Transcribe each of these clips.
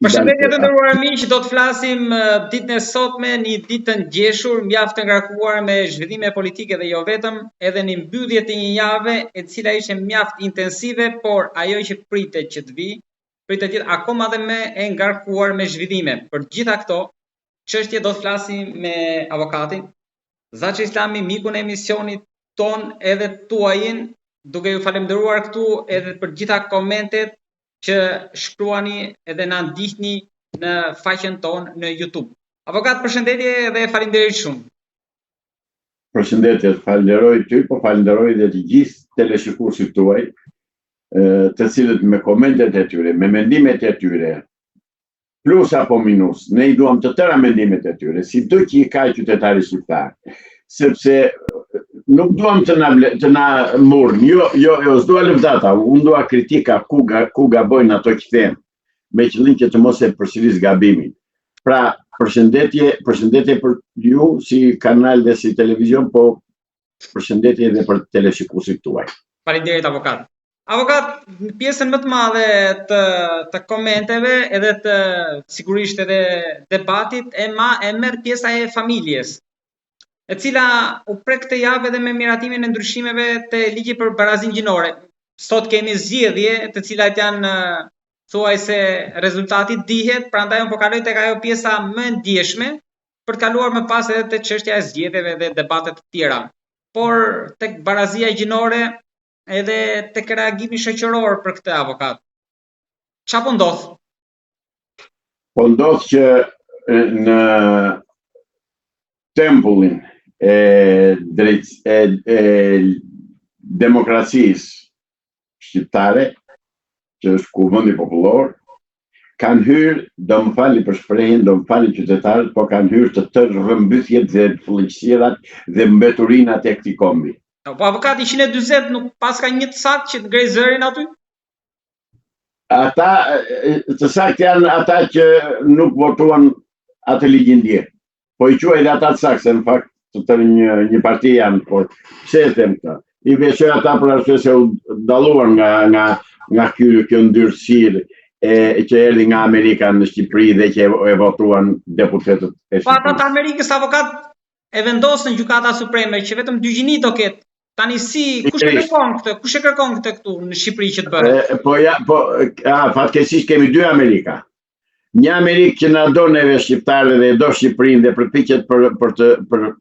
Përshëndetje të nderuar miq, do të flasim ditën e sotme, një ditë të ngjeshur, mjaft të ngarkuar me zhvillime politike dhe jo vetëm, edhe në mbyllje të një jave e cila ishte mjaft intensive, por ajo që pritet që të vijë, pritet të jetë akoma dhe më e ngarkuar me zhvillime. Për gjitha këto çështje do të flasim me avokatin Zaçi Islami, mikun e emisionit ton edhe tuajin, duke ju falenderuar këtu edhe për gjitha komentet që shkruani edhe na ndiqni në faqen tonë në YouTube. Avokat, përshëndetje dhe faleminderit shumë. Përshëndetje, falenderoj ty, po falenderoj dhe të gjithë teleshikuesit tuaj, të cilët me komentet e tyre, me mendimet e tyre, plus apo minus, ne I duam të tëra mendimet e tyre, si do që I ka qytetari shqiptar, sepse nuk duam të na murnë, jo, s'dua lëvdata, unë dua kritika ku gabojnë ato që them, me qëllim që të mos e përsëris gabimin. Pra, përshëndetje për ju si kanal dhe si televizion, po përshëndetje edhe për teleshikuesit tuaj. Faleminderit avokat. Avokat, në pjesën më të madhe të komenteve edhe të sigurisht edhe debatit e merr pjesa e familjes, e cila u prek këtë javë edhe me miratimin e ndryshimeve të ligjit për barazinë gjinore. Sot kemi zgjedhje, të cilat janë thuajse rezultati dihet, prandaj unë po kaloj tek ajo pjesa më e ndjeshme për të kaluar më pas edhe te çështja e zgjedhjeve dhe debatet të tjera. Por tek barazia gjinore edhe tek reagimi shoqëror për këtë avokat. Çfarë po ndodh? Po ndodh që në tempullin e demokracisë shqiptare, që është Kuvendi Popullor, kanë hyrë, do më fali për shprehjen, do më fali qytetarët, po kanë hyrë të tërë rrëmbëthjet dhe fullëqësirat dhe mbeturinat e këtij kombi. Po avokati 140 nuk pas ka një të saktë që të ngrej zërin aty? Ata të saktë janë ata që nuk votuan atë ligjin dje. Po I quaj dhe ata të saktë, se në fakt të tërë një parti janë, por pse e them këtë? I veçoj ata për arsye se u dalluar nga kjo ndyrësirë që erdhi nga Amerika në Shqipëri dhe që e votuan deputetët e Shqipërisë. Po ata të Amerikës avokat e vendosën Gjykata Supreme që vetëm 2 gjini do ketë. Tani kush e kërkon këtë këtu në Shqipëri që të bëhet? Fatkeqësisht kemi 2 Amerika. Një Amerikë që na do neve shqiptarë dhe do Shqipërinë dhe përpiqet për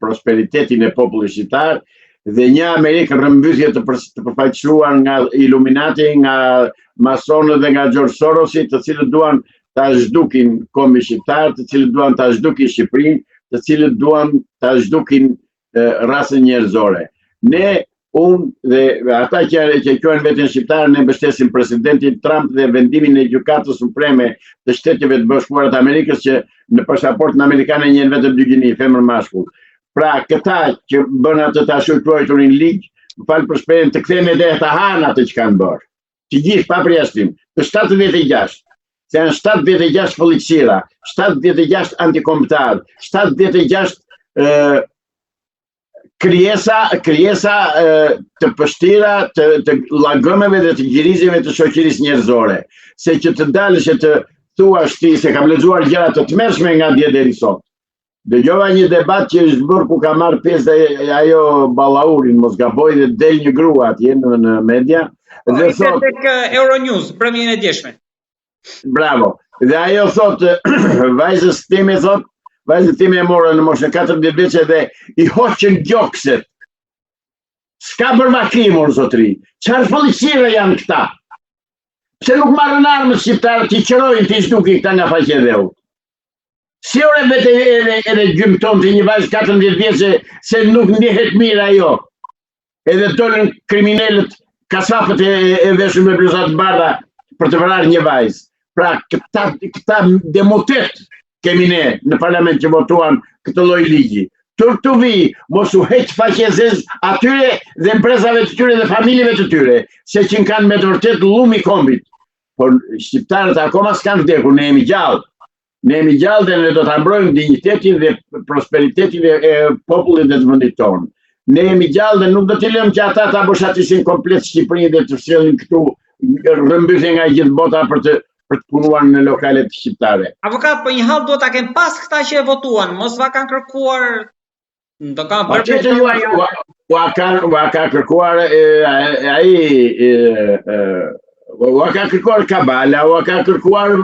prosperitetin e popullit shqiptar, dhe një Amerikë rrëmbëthje të përfaqësuar nga Illuminati, nga masonët dhe nga George Sorosi, të cilët duan ta zhdukin kombin shqiptar, të cilët duan ta zhdukin Shqipërinë, të cilët duan ta zhdukin rasën njerëzore. Unë dhe ata që quajnë veten shqiptarë, ne mbështesim presidentin Trump dhe vendimin e Gjykatës Supreme të Shteteve të Bashkuara të Amerikës që në pasaportën amerikane njën vetëm 2 gjini, femër mashkull. Pra këta që bën atë ta shkruajturin ligj, më fal për shprehjen, të kthejmë edhe ta hanë atë që kanë bërë. Të gjithë pa përjashtim, të 76. Se janë 76 fullëqësira, 76 antikombëtar, 76 krijesa të pështira, të llagëmeve dhe të gjirizjeve të shoqërisë njerëzore. Se që të dalësh e të thuash ti se kam lexuar gjëra të tmerrshme nga dje deri sot. Dëgjova një debat që është bërë ku ka marrë pjesë ajo Ballaurin, mos gaboj, dhe del një grua atje në media. Dhe thot tek Euronews, premjen e djeshme. Bravo. Dhe ajo thot, vajzës time e morën në moshën 14 vjeçe dhe I hoqën gjokset. S'ka bërë makrimur, zotri. Çfarë fullëqësire janë këta? Pse nuk marrën armët shqiptarët që I qërojnë të I zhdukin këta nga faqe dheu? Si ore vete edhe gjymton të një vajzë 14 vjeçe se nuk ndihet mirë ajo. Edhe dolën kriminalët, kasapët e veshur me bluzat bardha për të vrarë një vajzë. Pra këta demotet kemi ne në parlament që votuan këtë lloj ligji. Të vi, mos u heq faqe zez atyre dhe imprezave të tyre dhe familjeve të tyre, se që kanë me të vërtet llumi kombit. Por shqiptarët akoma s'kan vdekur, ne jemi gjallë. Ne jemi gjallë dhe ne do ta mbrojmë dinjitetin dhe prosperitetin e popullit dhe të vendit tonë. Ne jemi gjallë dhe nuk do t'i lëmë që ata ta boshatisin komplet Shqipërinë dhe të sjellin këtu rrëmbëthje nga gjithë bota për të për të punuar në lokalet shqiptare. Avokat, po një hall duhet ta kenë pas këta që e votuan, mos va kanë kërkuar do ka bërë Ua ka kërkuar ua ka kërkuar Kabala, ua ka kërkuar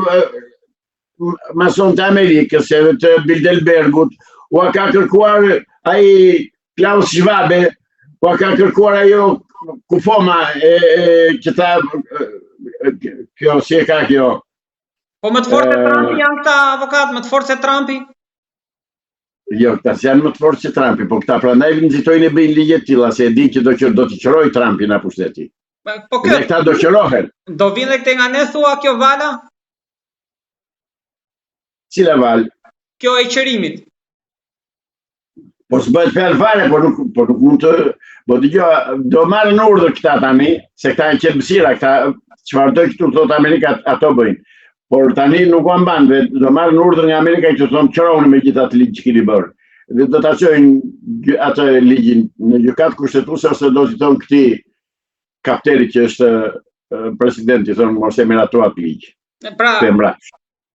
mason të Amerikës, edhe të Bilderbergut, ua ka kërkuar ai Klaus Schwabe, ua ka kërkuar ajo Kufoma që tha kjo si e ka kjo. Po më të fortë se Trumpi janë këta, avokat, më të fortë se Trumpi? Jo, këta janë më të fortë se Trumpi, po këta prandaj nxitojnë e bëjnë ligje të tilla se e di që do të qëroj Trumpi nga pushteti. Po dhe këta do qërohen. Do vinë këte nga ne thua kjo vala? Cila val? Kjo e qërimit. Po s'bëhet fjalë fare, po nuk mund të... Po do marrën urdhër këta tani, se këta e qelbësira, këta çfarë do këtu thot Amerika ato bëjnë. Por tani nuk u mban, do marrën urdhër nga Amerika që thonë qëroni me gjithë atë ligj që keni bërë. Dhe do ta çojnë atë ligjin në gjykatë kushtetuese ose do t'i thonë këtij kapteni që është presidenti, thonë mos e meratu atë ligj. Pra,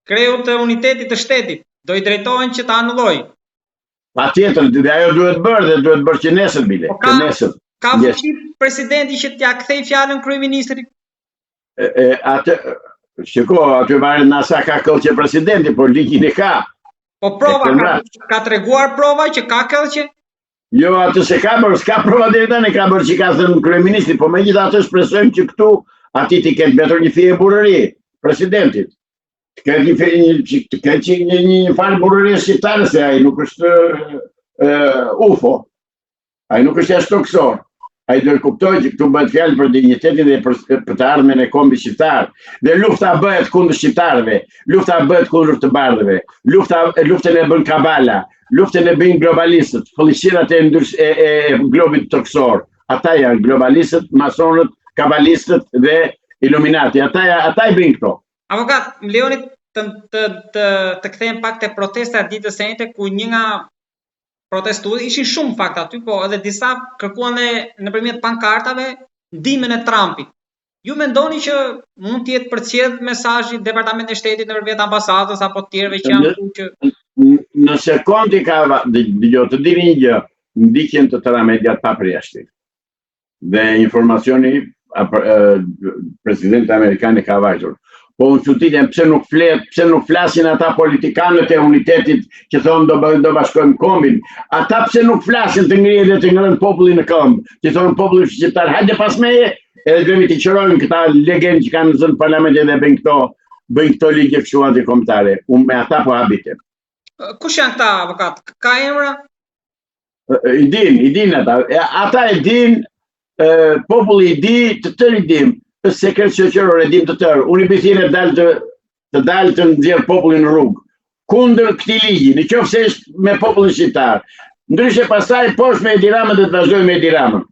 kreu të unitetit të shtetit, do i drejtohen që ta anullojë. Patjetër, dhe ajo duhet bërë dhe duhet bërë që nesër bile. Ka fuqi presidenti që t'ja kthej fjalën kryeministrit? Shiko, aty varet nga sa ka këllqe presidenti, por ligjin e ka. Po prova, ka treguar prova që ka këllqe? Jo, atë se ka bërë, s'ka prova deri tani, ka bërë që ka thënë kryeministri, po megjithatë shpresojmë që këtu ati t'i ketë mbetur një fije burrëri, presidentit. Të ketë një farë burrëri shqiptare, se ai nuk është UFO. Ai nuk është ashtoksor. Ai do të kuptojë që këtu bëhet fjalë për dinjitetin dhe për të ardhmen e kombit shqiptar. Dhe lufta bëhet kundër shqiptarëve, lufta bëhet kundër të bardhëve, luftën e bën Kabala, luftën e bën globalistët, fëllëqirat e globit toksor. Ata janë globalistët, masonët, kabalistët dhe iluminati. Ata i bëjnë këto. Avokat, më lejoni të kthejmë pak te protesta ditës së njëjtë ku një nga protestues, ishin shumë fakt aty, po edhe disa kërkuan nëpërmjet pankartave ndihmën e Trumpit. Ju mendoni që mund të jetë përcjell mesazhi Departamentit të Shtetit nëpërmjet ambasadës apo të tjerëve që janë këtu që nëse konti ka të dini një gjë, ndikjen të tëra mediat pa përjashtim. Dhe informacioni presidenti amerikan e ka vajtur. Po unë çuditem pse nuk flasin ata politikanët e unitetit që thonë do bashkojmë kombin. Ata pse nuk flasin të ngrihen dhe të ngrënë popullin në këmbë, që thonë populli shqiptar, hajde pas meje, edhe duhemi të qërojmë këta legendë që kanë zënë parlamentin dhe bëjnë këto ligje kështu antikombëtare. Unë me ata po habitem. Kush janë këta, avokat? Ka emra? I din ata. Ata e din, populli i di, të tërë i dim. Sekret shoqëror e dim të tërë. Unë i bëjthin e dalë të nxjerr popullin në rrugë. Kundër këtij ligji, nëse është me popullin shqiptar. Ndryshe pastaj poshtë me Edi Ramën dhe të vazhdojmë me Edi Ramën.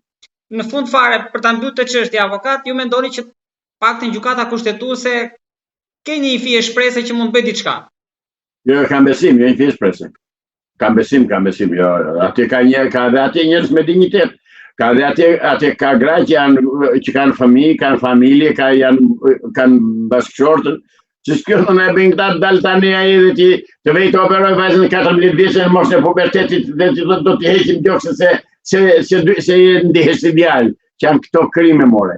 Në fund fare, për ta mbyllur të çështja, avokat, ju mendoni që paktën gjykata kushtetuese ka një fije shpresë që mund të bëjë diçka? Jo, kam besim, jo një fije shpresë. Kam besim, jo. Aty ka njerëz me dinjitet. Ka dhe atje ka gra që kanë fëmijë, kanë familje, kanë bashkëshortën, që s'kjo të me bëjnë këta të dalë tani ai dhe të vejtë të operoj vajzën 14 vjeçë në moshën e pubertetit dhe do t'i heqim gjokse se ndihesh ideal, që janë këto krime more.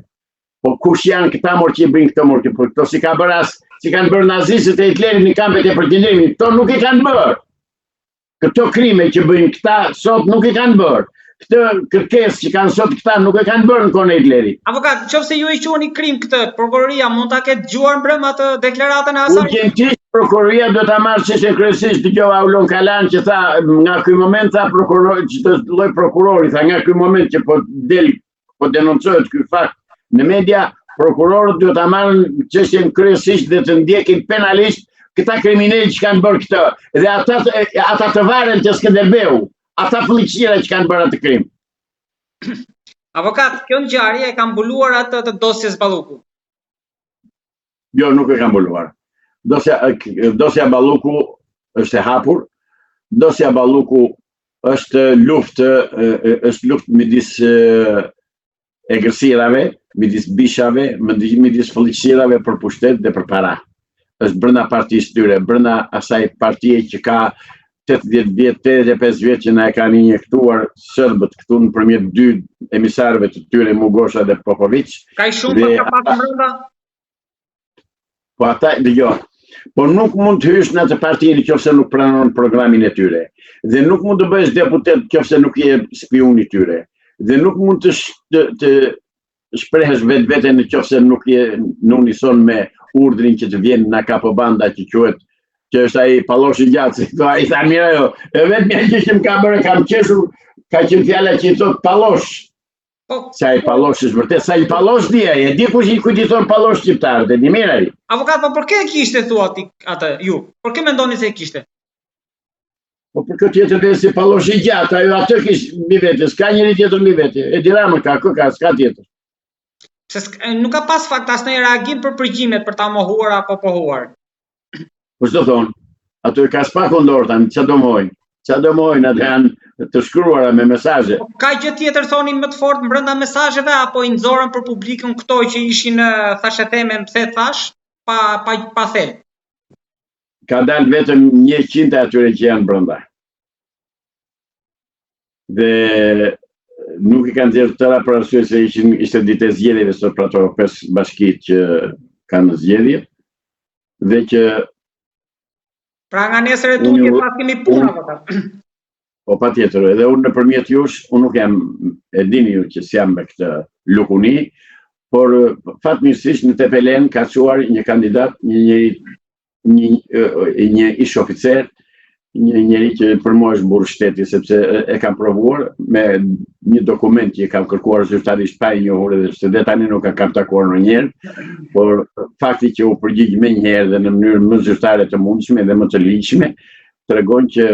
Po kush janë këta morë që i bëjnë këto morë, por këto si kanë bërë nazistët e Hitlerit në kampet e përgjindrimit, këto nuk i kanë bërë. Këto krime që bëjnë këta sot nuk i kanë bërë. Këtë kërkesë që kanë sot këta nuk e kanë bërë në kohën e Hitlerit. Avokat, nëse ju e quani krim këtë, prokuroria mund ta ketë dëgjuar mbrëm atë deklaratën e asaj? Urgjentisht prokuroria do ta marrë çështën kryesisht, dëgjova Aulon Kalan që tha nga ky moment tha prokurori që të lloj prokurori tha nga ky moment që po denoncohet ky fakt në media, prokurorët do ta marrin çështjen kryesisht dhe të ndjekin penalisht këta kriminalë që kanë bërë këtë. Dhe ata të varen te Skënderbeu. Ata fëllëqira që kanë bërë atë krim. Avokat, kjo ngjarje e ka mbuluar atë të dosjes Balluku? Jo, nuk e ka mbuluar. Dosja Balluku është e hapur. Dosja Balluku është luftë midis egërsirave, midis bishave, midis fëllëqirave për pushtet dhe për para. është brenda partisë tyre, brenda asaj partie që ka 80 vjet, 85 vjet që na e kanë injektuar serbët këtu nëpërmjet 2 emisarëve të tyre, Mugosha dhe Popović. Ka i shumë për ka pasur brenda? Po ata, dëgjoj, po nuk mund të hysh në atë parti nëse nuk pranon programin e tyre. Dhe nuk mund të bëhesh deputet nëse nuk je spion i tyre. Dhe nuk mund të shprehesh vetveten nëse nuk je në unison me urdhrin që të vjen nga kapobanda që quhet, që është ai palloshi gjatë, ai tha mirë ajo, e vetmja që më ka bërë kam qeshur, ka qenë fjala që i thot pallosh. Sa i pallosh është vërtet, sa i pallosh di ai, e di kush i thon pallosh shqiptarët, e di mirë ai. Avokat, po për kë e kishte thua ti atë ju? Për kë mendoni se e kishte? Po për këtë tjetër dhe si pallosh i gjatë, ajo atë kishte mbi vete, s'ka njëri tjetër mbi vete. E di Rama ka, s'ka tjetër. Se nuk ka pas fakt asnjë reagim për përgjimet për ta mohuar apo pohuar. Po çdo thon, ato ka spakun dortan, ç'a do mojnë? Ç'a do mojnë atë janë të shkruara me mesazhe. Ka gjë tjetër thonin më të fortë brenda mesazheve apo i nxorën për publikun këto që ishin thashë themen pse thash pa thel. Ka dalë vetëm 100 atyre që janë brenda. Dhe nuk i kanë dhënë tëra për arsye se ishte ditë e zgjedhjeve sot për ato 5 bashkitë që kanë zgjedhje dhe që pra nga nesër e tutje pas kemi punë ata. Po patjetër, edhe unë nëpërmjet jush, unë nuk jam, e dini ju që s'jam me këtë lukuni, por fatmirësisht në Tepelen ka çuar një kandidat, një ish oficer, një njeri që për mua është burr shteti, sepse e kam provuar me një dokument që i kam kërkuar zyrtarisht pa i njohur dhe tani nuk kam takuar ndonjëherë, por fakti që u përgjigj më njëherë dhe në mënyrë më zyrtare të mundshme dhe më të ligjshme, tregon që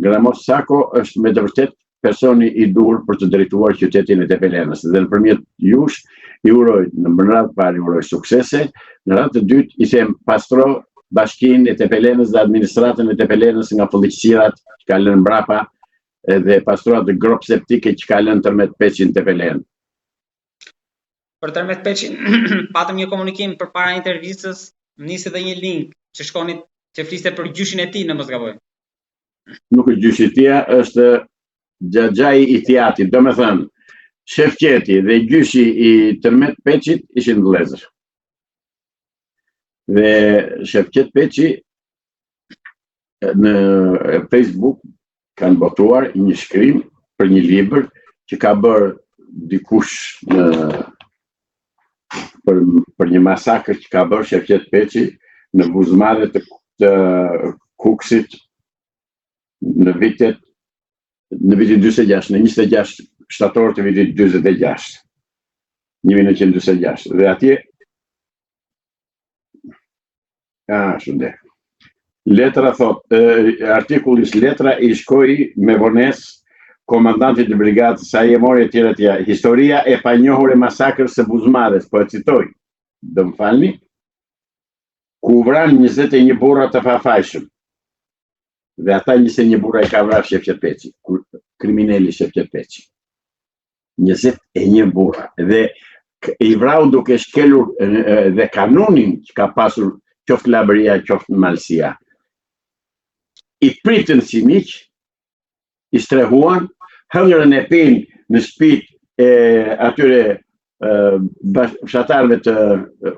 Gramos Sako është me të vërtet personi i duhur për të drejtuar qytetin e Tepelenës. Dhe nëpërmjet jush i uroj në radhë parë i uroj suksese, në radhë të dytë i them pastro Bashkinë e Tepelenës dhe administratën e Tepelenës nga policërat që ka lënë mbrapa dhe pastruat dhe grop septike që ka lënë tërmet Peçin Tepelenë. Për tërmet Peçin, patëm një komunikim për para intervistës, nisi dhe një link që shkonit që fliste për gjyshin e tij në mos gaboj. Nuk është gjyshi i tij, është xhaxhai i Tiatit, do me thënë, Shefqeti dhe gjyshi i tërmet Peçit ishin vëllezër. Dhe Shefqet Peçi në Facebook kanë botuar një shkrim për një libër që ka bërë dikush për një masakër që ka bërë Shefqet Peçi në buzmadhe të Kuksit në vitin 46, në 26 shtator të vitit 46, 1946. Dhe atje shunde. Letra thot, artikullis letra i shkoi me vonesë komandantit të brigadës sa i e mori etj. Historia e panjohur e masakrës së Buzmadhes, po e citoj. Do më falni. Ku vran 21 burra të pafajshëm. Dhe ata 21 burra i ka vrarë Shefqet Peçi, kriminali Shefqet Peçi. 21 burra. Dhe i vrau duke shkelur dhe kanunin që ka pasur qoftë labëria, qoftë malësia. I pritën si miq, i strehuan, hëngrën e pinë në shtëpitë e atyre fshatarëve të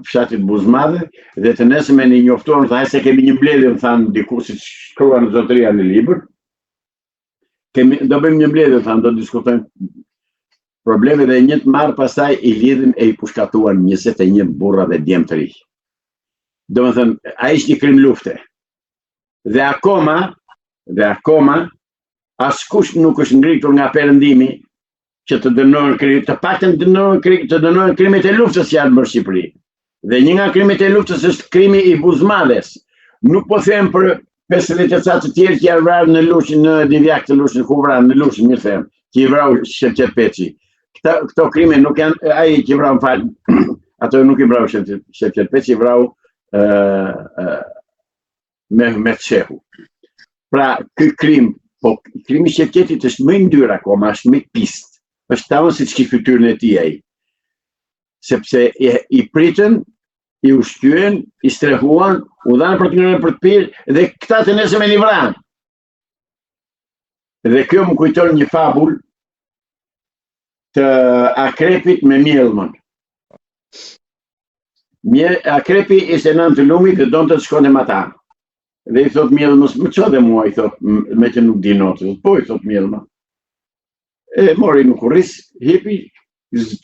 fshatit Buzmadhe dhe të nesërmen i njoftuan, tha se kemi një mbledhje, më thanë diku si shkruan në zotëria në libër. Do bëjmë një mbledhje, thanë, do diskutojmë probleme dhe një të marrë pastaj i lidhin e i pushkatuan 21 burra dhe djemë të ri. Do më thënë, a ishtë një krim lufte. Dhe akoma, askush nuk është ngritur nga perëndimi që të dënohen krimet, të paktën të dënohen krimet e luftës që janë bërë Shqipëri. Dhe një nga krimet e luftës është krimi i Buzmadhes. Nuk po them për 50 të tjerë që janë vrarë në Lushin, në Divjak të Lushin, ku vrarë në Lushin, mirë them, që i vrau Shefqet Peçi. Këto krime nuk janë, ai që vrau më falë, ato nuk i vrau Shefqet Peçi, i vrau me të shehu. Pra, ky krim, po krimi i Shefqetit është më i ndyrë akoma, është më i pistë. Është tamë si që fytyrën e tij ai. Sepse i pritën i ushtyen, i strehuan, u dhanë për të njërën për të pirë, dhe këta të nesër me një vranë. Dhe kjo më kujton një fabull të akrepit me mjellmën. Akrepi ishte nën të lumit dhe donë të shkone me ata. Dhe i thot mjellmës, më që dhe mua, i thot, me që nuk di notë, po i thot mjellma. E mori në kurris, hipi,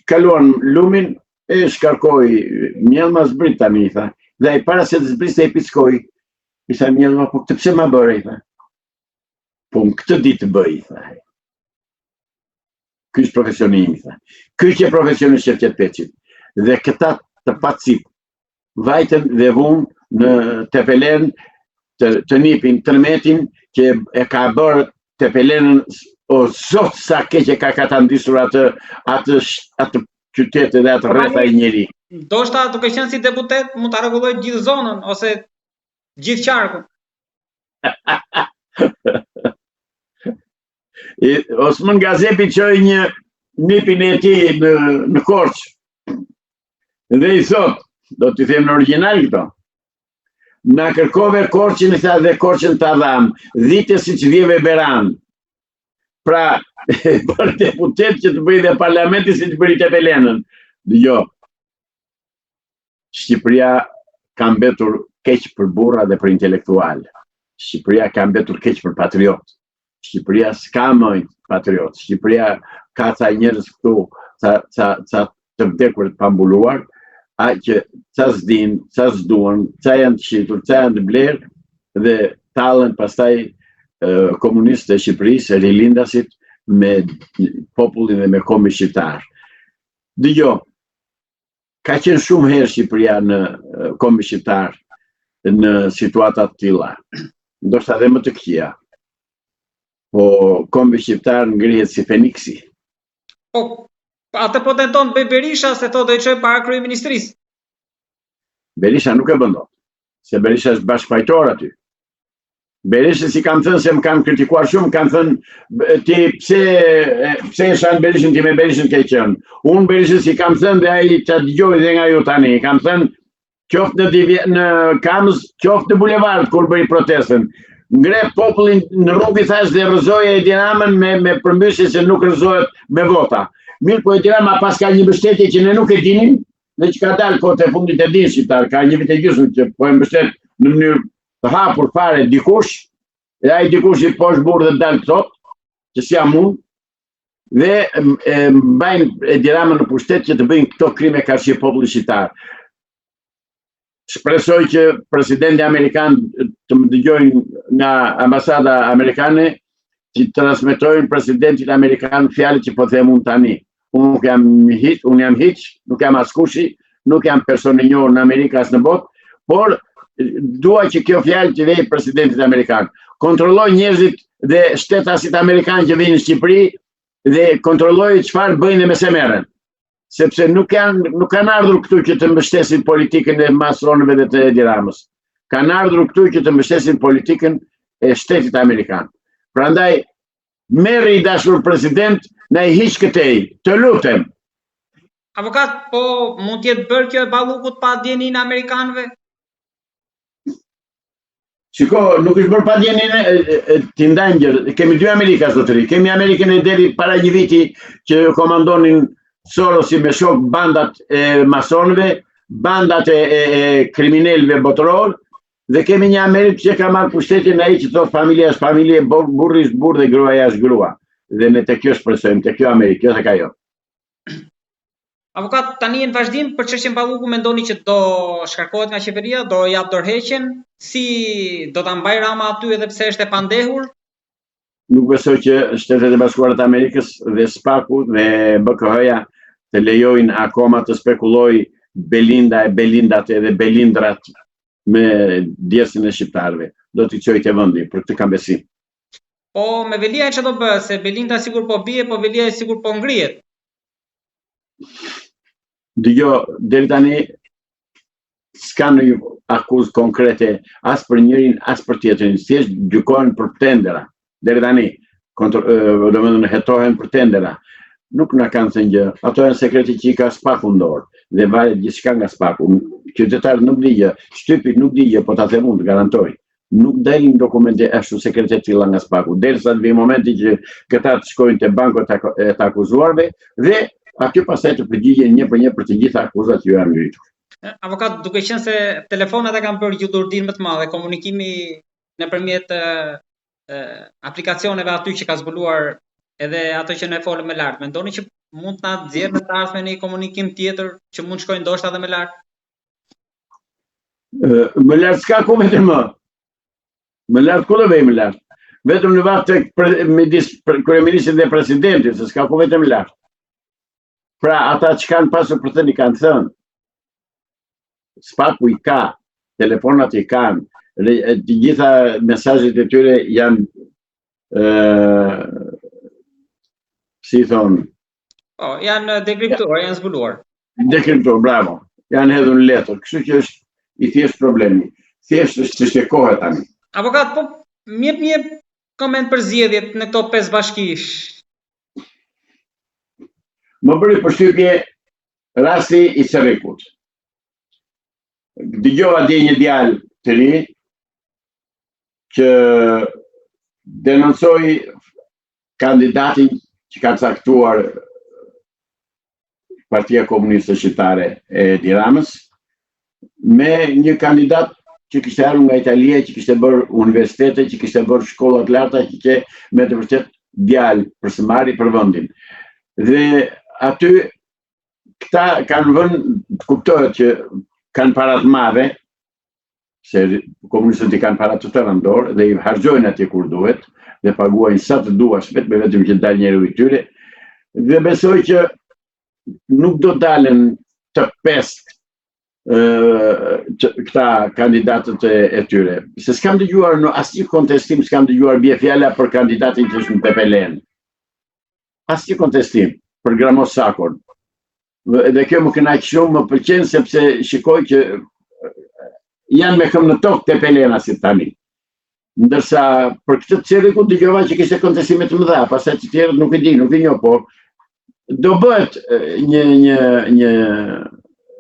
kaluan lumin, e shkarkoj, mjellma zbrit tani, i tha. Dhe i para se të zbrit se i piskoj, i tha mjellma, po këtë pse ma bërë, i tha. Po në këtë ditë të bëj, i tha. Ky është profesioni im, i tha. Ky që profesioni Shevqet Peçit. Dhe këta të pacip, vajten dhe vunë në Tepelen, të nipin, tërmetin, që e ka bërë Tepelenën, o zot sa keq e ka ndisur atë qytetë dhe atë rretha i njeri. Do shta duke qenë si deputet, mund të rregulloj gjithë zonën, ose gjithë qarkun. Osman Gazepi qoj një nipin e ti në Korç. Dhe i thot, do t'i them në original këto, na kërkove Korçin, i tha, dhe Korçin t'a dham, dhite si që vjeve Beran. Pra, për deputet që të bëjë dhe parlamenti si të bëri Tepelenën. Jo, Shqipëria ka mbetur keq për burra dhe për intelektual. Shqipëria ka mbetur keq për patriot. Shqipëria s'ka më patriot. Shqipëria ka ca njerëz këtu, ca të vdekur të pambulluar, a që ca s'din, ca s'duan, ca janë të shitur, ca janë të blerë, dhe talën pastaj komunistë e Shqipërisë, rilindasit me popullin dhe me kombin shqiptar. Dëgjo, ka qenë shumë herë Shqipëria në kombin shqiptar në situata të tilla. Ndoshta edhe më të këqija. Po kombi shqiptar ngrihet si Feniksi. Po, atë po tenton bëj Berisha se thotë do i çojë para kryeministrisë. Berisha nuk e bën dot, se Berisha është bashkëfajtor aty. Berisha si kam thënë se më kanë kritikuar shumë, kanë thënë ti pse e shan Berishën ti me Berishën ke qenë. Unë Berishën si kam thënë dhe ai ta dëgjoj dhe nga ju tani, kam thënë qoftë në Kamës, qoftë në bulevard kur bëri protestën. Ngre popullin në rrugë i thash dhe rrëzoje Edi Ramën me përmbysje se nuk rrëzohet me vota. Mirë, po Edi Rama pas ka një mbështetje që ne nuk e dinim, dhe që ka dalë kohët e fundit e din shqiptar, ka një vit e gjysmë që po e mbështet në mënyrë të hapur fare dikush, dhe ai dikush i poshtë burrë dhe dalë këtot, që si jam unë, dhe mbajnë Edi Ramën në pushtet që të bëjnë këto krime karshi popullit shqiptar. Shpresoj që presidenti amerikan të më dëgjojnë nga ambasada amerikane, që të transmetojnë presidentit amerikan fjalët që po them unë tani. Unë jam hiç, nuk jam askushi, nuk jam person i njohur në Amerikë as në botë, por dua që kjo fjalë të vijë presidentit amerikan. Kontrolloj njerëzit dhe shtetasit amerikanë që vinë në Shqipëri dhe kontrolloj çfarë bëjnë dhe me se merren. Sepse nuk kanë ardhur këtu që të mbështesin politikën e masonëve dhe të Edi Ramës. Kanë ardhur këtu që të mbështesin politikën e shtetit amerikan. Prandaj, merri i dashur president, na i hiq këtej, të lutem. Avokat, po mund t'jetë bërë kjo e ballukut pa djenin e amerikanëve? Shiko, nuk është bërë pa djenin t'i ndajmë gjë. Kemi dy Amerika, zotëri. Kemi Amerikën e deri para një viti që komandonin Sorosi me shok bandat e masonëve, bandat e kriminelve botëror, dhe kemi një Amerikë që ka marrë pushtetin ai që thot familja është familje, burri është burr dhe gruaja është grua. Dhe ne te kjo shpresojmë, te kjo Amerikë, kjo tek ajo. Avokat, tani në vazhdim për çështjen balluku mendoni që do shkarkohet nga qeveria, do jap dorëheqjen, si do ta mbaj Rama aty edhe pse është e pandehur? Nuk besoj që Shtetet e Bashkuara të Amerikës dhe SPAK-u dhe BKH-ja të lejojnë akoma të spekuloj Belinda e Belindat edhe Belindrat me djersin e shqiptarëve. Do t'i çojë te vendi, për këtë kam besim. Po me Velia që do bëhet, se Belinda sigur po bie, po Velia sigur po ngrihet. Dëgjo, deri tani s'ka në akuzë konkrete as për njërin, as për tjetrin. Thjesht gjykohen për tendera. Deri tani, do të hetohen për tendera. nuk na kanë thënë gjë. Ato janë sekrete që i ka spaku në dorë dhe varet gjithçka nga spaku. Qytetarët nuk di gjë, shtypit nuk di gjë, po ta them unë, të garantoj. Nuk dalin dokumente ashtu sekrete të tilla nga spaku, derisa të vijë momenti që këta të shkojnë te banku e të akuzuarve dhe aty pastaj të përgjigjen një për një për të gjitha akuzat që janë ngritur. Avokat, duke qenë se telefonat e kanë bërë gjudurdir më të madhe, komunikimi nëpërmjet aplikacioneve aty që ka zbuluar edhe ato që ne folëm më lart, mendoni që mund të na nxjerrë në të ardhmen një komunikim tjetër që mund shkojnë ndoshta edhe më lart? Më lart s'ka ku vetëm më. Më lart ku do vej më lart? Vetëm në vakt tek midis kryeministit dhe presidentit, se s'ka ku vetëm lart. Pra ata që kanë pasur për thënë i kanë thënë. Spaku i ka, telefonat i kanë, të gjitha mesazhet e tyre janë si thonë, janë dekriptuar, janë zbuluar. Dekriptuar, bravo. Janë hedhur në letër. Kështu që është i thjesht problemi. Thjesht është çështje kohe tani. Avokat, po më jep një koment për zgjedhjet në këto 5 bashki. Më bëri përshtypje rasti i Cerrikut. Dëgjova dje një djalë të ri që denoncoi kandidatin që ka caktuar Partia Komuniste Shqiptare e Edi Ramës me një kandidat që kishte ardhur nga Italia, që kishte bërë universitete, që kishte bërë shkolla të larta, që ke me të vërtet djalë përsimari për vendin. Dhe aty këta kanë vënë, kuptohet që kanë para të madhe, se komunistët i kanë para të tëra në dorë dhe i harxojnë atje kur duhet dhe paguajnë sa të duash vetëm që dalë njeriu i tyre. Dhe besoj që nuk do dalen të pestë këta kandidatët e tyre. Se s'kam dëgjuar në asnjë kontestim, s'kam dëgjuar bie fjala për kandidatin që është në Pepelen. Asnjë kontestim për Gramos Sakon. Dhe kjo më kënaq shumë, më pëlqen sepse shikoj që janë me këmbë në tokë Pepelena si tani. Ndërsa për këtë Cerriku dëgjova që kishte kontestime të mëdha, pastaj të tjerët nuk e di, nuk e njoh, po do bëhet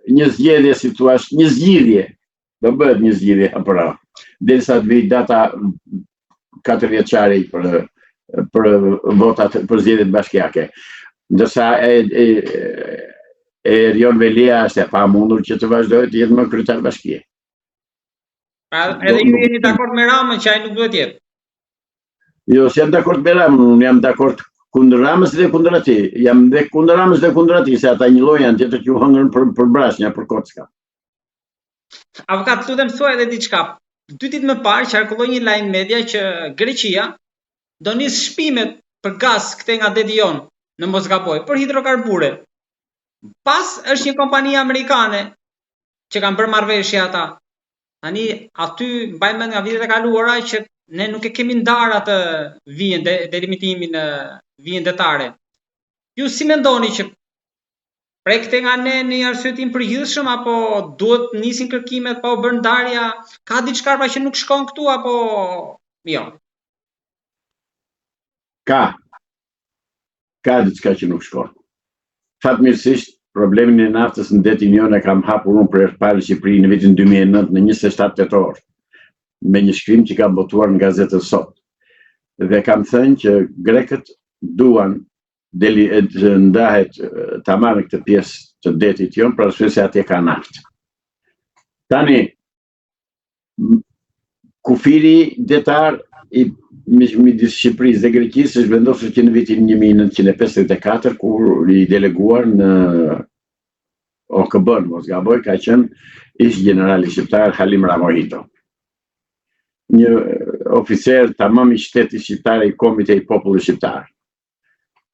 një zgjedhje, si thua, një zgjidhje. Do bëhet një zgjidhje apo ra. Derisa të vijë data 4 vjeçare për votat për zgjedhjet bashkiake. Ndërsa Erion Velia është e pamundur që të vazhdojë të jetë më kryetar bashkie. Edhe ju jeni dakord me Ramën që ai nuk duhet jetë? Jo, s'jam dakord me Ramën, unë jam dakord kundër Ramës dhe kundër atij. Jam dhe kundër Ramës dhe kundër atij, se ata një lloj janë tjetër që u hëngrën për brashnja, për kocka. Avokat, lutem thuaj edhe diçka. 2 ditë më parë qarkulloi një lajm media që Greqia do nis shpimet për gaz këtej nga deti jon, në mos gaboj, për hidrokarbure. Pas është një kompani amerikane që kanë bërë marrëveshje ata. Tani aty mbaj mend nga vitet e kaluara që ne nuk e kemi ndarë atë vijen delimitimin vijen detare. Ju si mendoni që prekte nga ne në një arsye të përgjithshëm apo duhet nisin kërkimet pa u bërë ndarja? Ka diçka që nuk shkon këtu apo jo? Ka diçka që nuk shkon. Fatmirësisht problemin e naftës në detin jon e kam hapur unë për herë të parë në Shqipëri në vitin 2009 në 27 tetor, me një shkrim që kam botuar në gazetën Sot. Dhe kam thënë që grekët duan të ndahet ta marrë këtë pjesë të detit jon për arsye se atje ka naftë. Tani kufiri detar midis Shqipërisë dhe Greqisë është vendosur që në vitin 1954 kur i deleguar në OKB-n, mos gaboj, ka qenë ish generali shqiptar Halim Ramohito. Një oficer tamam i shtetit shqiptar i Komitej Popullit Shqiptar.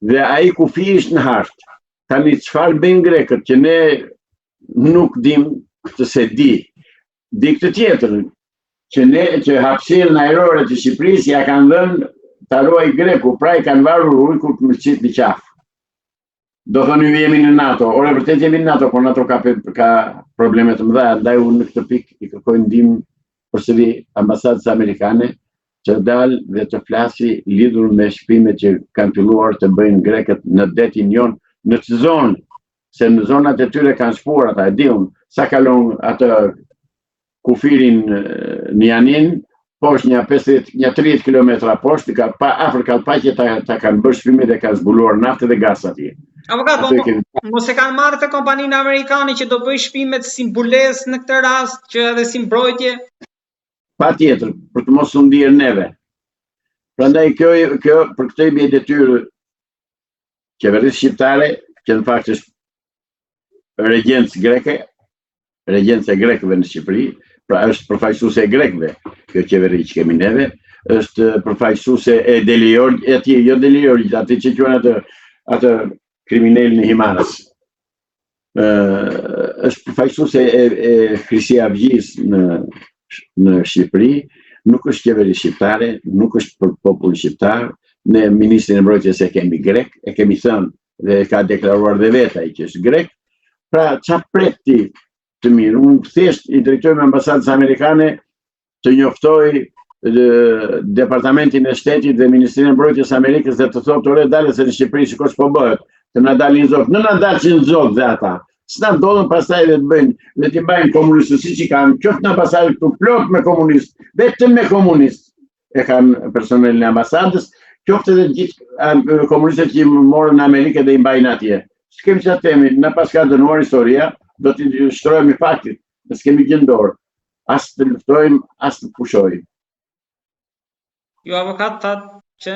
Dhe ai kufi është në hartë. Tani çfarë bëjnë grekët që ne nuk dim të se di këtë tjetër, që hapësirën ajrore të Shqipërisë ja kanë dhënë ta ruaj greku, pra i kanë varur ujkut në qit në qafë. Do thonë ju jemi në NATO, ore vërtet jemi në NATO, por NATO ka probleme të mëdha, ndaj unë në këtë pikë i kërkoj ndihmë përsëri ambasadës amerikane që dalë dhe të flasi lidhur me shpimet që kanë filluar të bëjnë grekët në detin jon në të zonë, se në zonat e tyre kanë shpuar ata, e diun, sa kalon atë kufirin në Janin, poshtë një 30 km poshtë, afër Kallpaqe ta kanë bërë shpimet dhe kanë zbuluar naftë dhe gaz atje. Avokat, mos e kanë marrë të kompaninë amerikane që do bëj shpimet si mbulesë në këtë rast, që edhe si mbrojtje? Patjetër, për të mos u ndier neve. Prandaj kjo për këtë i bie detyrë qeverisë shqiptare, që në fakt është regjencë greke, regjencë e grekëve në Shqipëri, pra është përfaqësuese e grekëve, kjo qeveri që kemi neve, është përfaqësuese e Deliorgjit, jo Deliorgjit, aty që quhen atë kriminalin e Himarës. Është përfaqësuese e Krisi Avgjis në Shqipëri, nuk është qeveri shqiptare, nuk është për popullin shqiptar, ne ministrin e mbrojtjes e kemi grek, e kemi thënë dhe ka deklaruar dhe vetë ai që është grek. Pra çfarë pret ti të mirë? Unë thjesht i drejtoj me ambasadës amerikane të njoftoj Departamentin e Shtetit dhe Ministrinë e Mbrojtjes së Amerikës dhe të thotë ore dalë se në Shqipëri shikosh po bëhet, të na dalin zog, në na dalin zog dhe ata. S'na dollën pastaj dhe të bëjnë, dhe t'i bajnë komunistët si që kanë, qoftë në ambasadë këtu plot me komunistë, vetëm me komunistë e kanë personelin e ambasadës, qoftë edhe gjithë komunistët që i morën në Amerikë dhe i mbajnë atje. S'kemi që temi, në pas ka dënuar historia, do t'i shtrojmë i faktit, ne s'kemi gjendor, as të luftojmë, as të pushojmë. Jo, avokat thatë që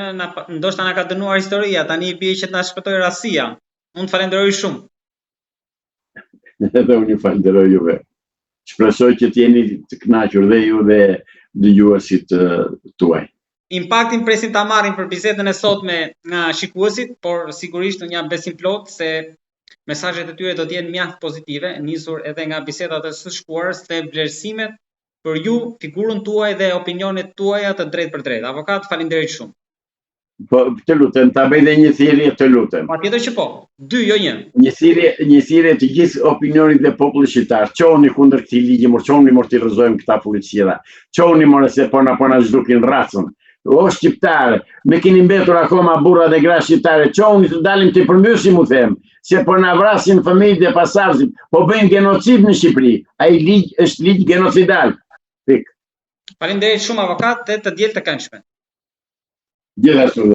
ndoshta na ka dënuar historia, tani i bie që na shpëtoi rasia. Unë të falenderoj shumë. Edhe unë ju falenderoj juve. Shpresoj që t'jeni të kënaqur dhe ju dhe dëgjuesit tuaj. Impaktin presim ta marrim për bisedën e sotme nga shikuesit, por sigurisht unë jam besim plot se mesazhet e tyre do të jenë mjaft pozitive, nisur edhe nga bisedat e së shkuarës dhe vlerësimet për ju, figurën tuaj dhe opinionet tuaja të drejtë për drejtë. Avokat, faleminderit shumë. Po, të lutem, ta bëj dhe një thirrje, të lutem. Patjetër që po. 2, jo 1. Një thirrje të gjithë opinionit dhe popullit shqiptar. Çohuni kundër këtij ligji, çohuni mos t'i rrëzojmë këta policira. Çohuni more se po na zhdukin racën. O shqiptarë, me keni mbetur akoma burra dhe gra shqiptare, çohuni të dalim të përmbysim, u them, se po na vrasin fëmijët dhe pasardhësit, po bëjnë genocid në Shqipëri. Ai ligj është ligj genocidal. Pik. Faleminderit shumë avokat dhe të diel të këndshme. Gjithashtu.